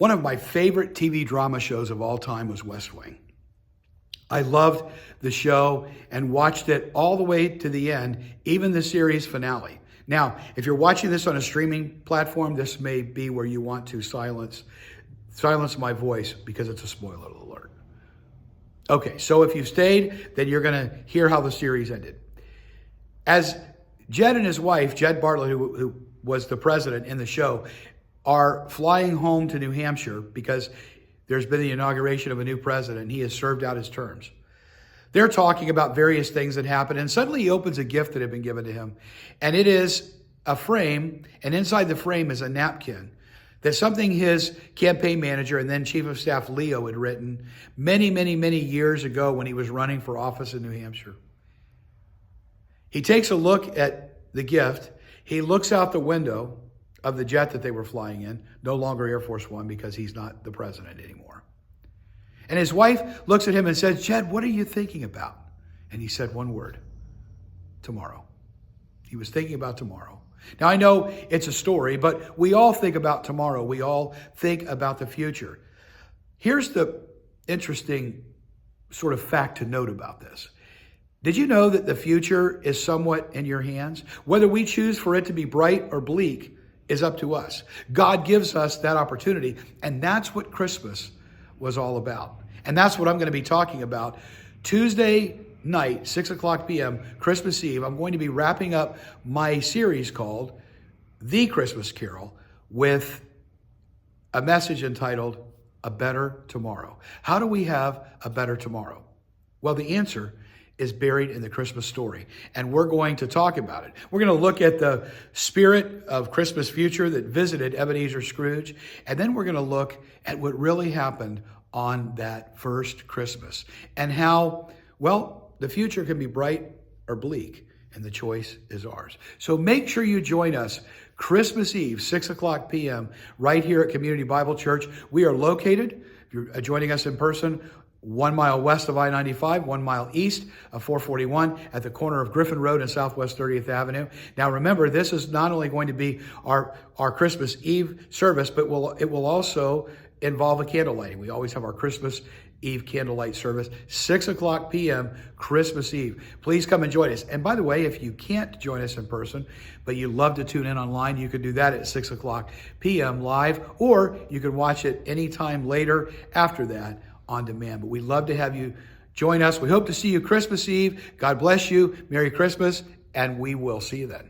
One of my favorite TV drama shows of all time was West Wing. I loved the show and watched it all the way to the end, even the series finale. Now, if you're watching this on a streaming platform, this may be where you want to silence my voice because it's a spoiler alert. Okay, so if you've stayed, then you're going to hear how the series ended. As Jed and his wife, Jed Bartlett, who was the president in the show, are flying home to New Hampshire because there's been the inauguration of a new president. He has served out his terms. They're talking about various things that happened, and suddenly he opens a gift that had been given to him, and it is a frame, and inside the frame is a napkin. That's something his campaign manager and then Chief of Staff Leo had written many, many, many years ago when he was running for office in New Hampshire. He takes a look at the gift. He looks out the window of the jet that they were flying in, no longer Air Force One because he's not the president anymore. And his wife looks at him and says, "Jed, what are you thinking about?" And he said one word: tomorrow. He was thinking about tomorrow. Now, I know it's a story, but we all think about tomorrow. We all think about the future. Here's the interesting sort of fact to note about this. Did you know that the future is somewhat in your hands? Whether we choose for it to be bright or bleak is up to us. God gives us that opportunity, and that's what Christmas was all about. And that's what I'm going to be talking about Tuesday night, 6 o'clock p.m., Christmas Eve. I'm going to be wrapping up my series called The Christmas Carol with a message entitled A Better Tomorrow. How do we have a better tomorrow? Well, the answer is buried in the Christmas story, and we're going to talk about it. We're going to look at the spirit of Christmas future that visited Ebenezer Scrooge, and then we're going to look at what really happened on that first Christmas and how, well, the future can be bright or bleak, and the choice is ours. So make sure you join us Christmas Eve, 6 o'clock p.m., right here at Community Bible Church. We are located, if you're joining us in person, 1 mile west of I-95, 1 mile east of 441 at the corner of Griffin Road and Southwest 30th Avenue. Now remember, this is not only going to be our Christmas Eve service, but it will also involve a candle lighting. We always have our Christmas Eve candlelight service, 6 o'clock p.m., Christmas Eve. Please come and join us. And by the way, if you can't join us in person, but you love to tune in online, you can do that at 6 o'clock p.m. live, or you can watch it anytime later after that on demand. But we'd love to have you join us. We hope to see you Christmas Eve. God bless you. Merry Christmas, and we will see you then.